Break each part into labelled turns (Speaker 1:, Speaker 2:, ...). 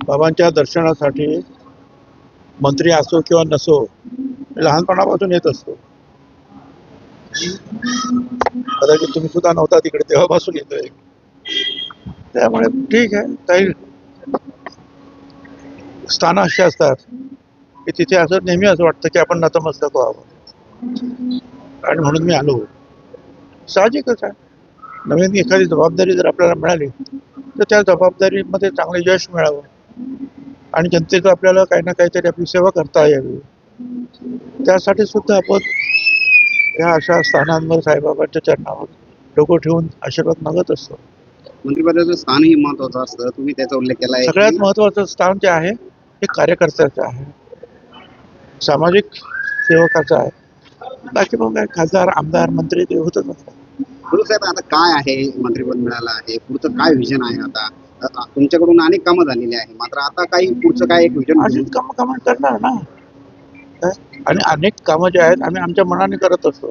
Speaker 1: बाबांच्या दर्शनासाठी मंत्री असो किंवा नसो लहानपणापासून येत असतो. कदाचित तुम्ही सुद्धा नव्हता तिकडे तेव्हापासून येतोय. त्यामुळे ठीक आहे. काही स्थानं अशी असतात की तिथे असं नेहमी असं वाटतं की आपण नतमस्तक व्हावं आणि म्हणून मी आलो. साहजिकच आहे. नवीन एखादी जबाबदारी जर आपल्याला मिळाली तर त्या जबाबदारीमध्ये चांगलं यश मिळावं आणि जनतेचं आपल्याला काही ना काहीतरी आपली सेवा करता यावी. त्यासाठी सुद्धा आपण या अशा स्थानांवर साईबाबांच्या चरणावर डोकं ठेवून आशीर्वाद मागत असतो.
Speaker 2: मंत्रिपदाचं स्थानही महत्वाचं असतं, तुम्ही त्याचा उल्लेख केला आहे.
Speaker 1: सगळ्यात महत्वाचं स्थान जे आहे ते कार्यकर्त्याचं आहे, सामाजिक सेवकाचं आहे. बाकी मग काय खासदार आमदार मंत्री ते होतच असतात.
Speaker 2: साहेब आता काय आहे, मंत्रिपद मिळालं आहे, पुढचं काय विजन आहे? आता तुमच्याकडून अनेक कामं झालेली आहे, मात्र आता काही पुढचं काय एक विजन
Speaker 1: अशीच कामं करणार ना. आणि अनेक कामं जे आहेत आम्ही आमच्या मनाने करत असतो.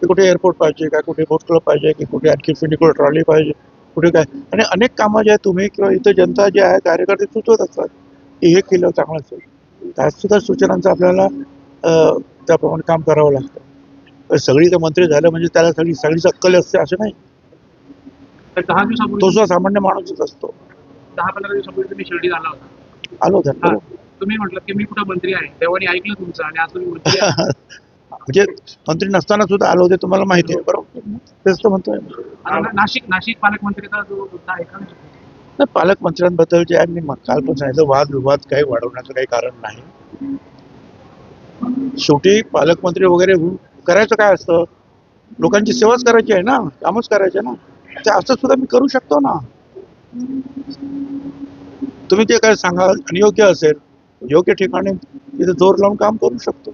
Speaker 1: की कुठे एअरपोर्ट पाहिजे काय, कुठे बोट क्लब पाहिजे की कुठे आणखी फिनिकोल ट्रॉली पाहिजे, कुठे काय. आणि अनेक कामं जे आहेत तुम्ही किंवा इथं जनता जे आहे कार्यकर्ते सुचवत असतात की हे केलं चांगलं असेल. त्यात सुद्धा सूचनांचं आपल्याला त्याप्रमाणे काम करावं लागतं. तर सगळी तर मंत्री झालं म्हणजे त्याला सगळीच अक्कल असते असं नाही.
Speaker 3: 10 दिवसापूर्वी
Speaker 1: तो सुद्धा सामान्य माणूसच असतो.
Speaker 3: 10-15 दिवसापूर्वी तुम्ही शिर्डीत आला होता.
Speaker 1: आलो होता.
Speaker 3: तुम्ही म्हटलं की मी कुठं मंत्री आहे, तेव्हा ऐकलं तुमचं आणि आज तुम्ही मंत्री आहे.
Speaker 1: म्हणजे मंत्री नसताना सुद्धा आलो होते, तुम्हाला माहिती आहे. बरोबर, तेच तर म्हणतोय.
Speaker 3: नाशिक पालकमंत्रीचा जो मुद्दा आहे का?
Speaker 1: नाही, पालकमंत्र्यांबद्दल जे आहे मी काल पण सांगितलं, वादविवाद काही वाढवण्याचं काही कारण नाही. शेवटी पालकमंत्री वगैरे करायचं काय असतं, लोकांची सेवाच करायची आहे ना, कामच करायचे ना. ते असं सुद्धा मी करू शकतो ना. तुम्ही जे काय सांगाल आणि योग्य असेल, योग्य ठिकाणी तिथे जोर लावून काम करू शकतो.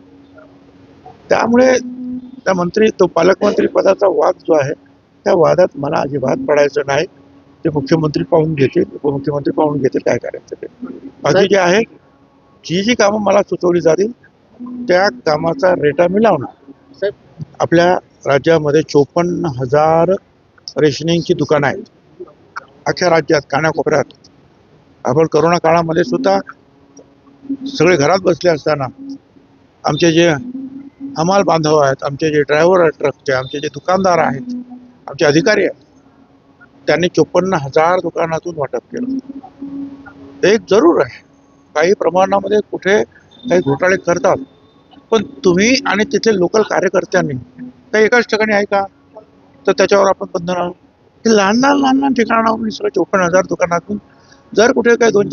Speaker 1: त्यामुळे तो पालकमंत्री पदाचा वाद जो आहे त्या वादात मला अजिबात पडायचं नाही. ते मुख्यमंत्री पाहून घेतील, उपमुख्यमंत्री पाहून घेतील काय करायचं ते. बाकी जे आहे जी कामं मला सुचवली जातील त्या कामाचा रेटा मी लावणार. आपल्या राज्यामध्ये 54,000 रेशनिंगची दुकानं आहेत अख्ख्या राज्यात, कानाकोपऱ्यात. आपण करोना काळामध्ये सुद्धा सगळे घरात बसले असताना आमचे जे हमाल बांधव आहेत, आमचे जे ड्रायव्हर आहेत ट्रकचे, आमचे जे दुकानदार आहेत, आमचे अधिकारी आहेत, त्यांनी 54,000 दुकानातून वाटप केलं. एक जरूर आहे काही प्रमाणामध्ये कुठे काही घोटाळे करतात, पण तुम्ही आणि तिथे लोकल कार्यकर्त्यांनी काही एकाच ठिकाणी आहे का, तर त्याच्यावर आपण बंधन आहोत. लहान लहान ठिकाणावरून सगळं 54,000 दुकानातून जर कुठे काही 2-4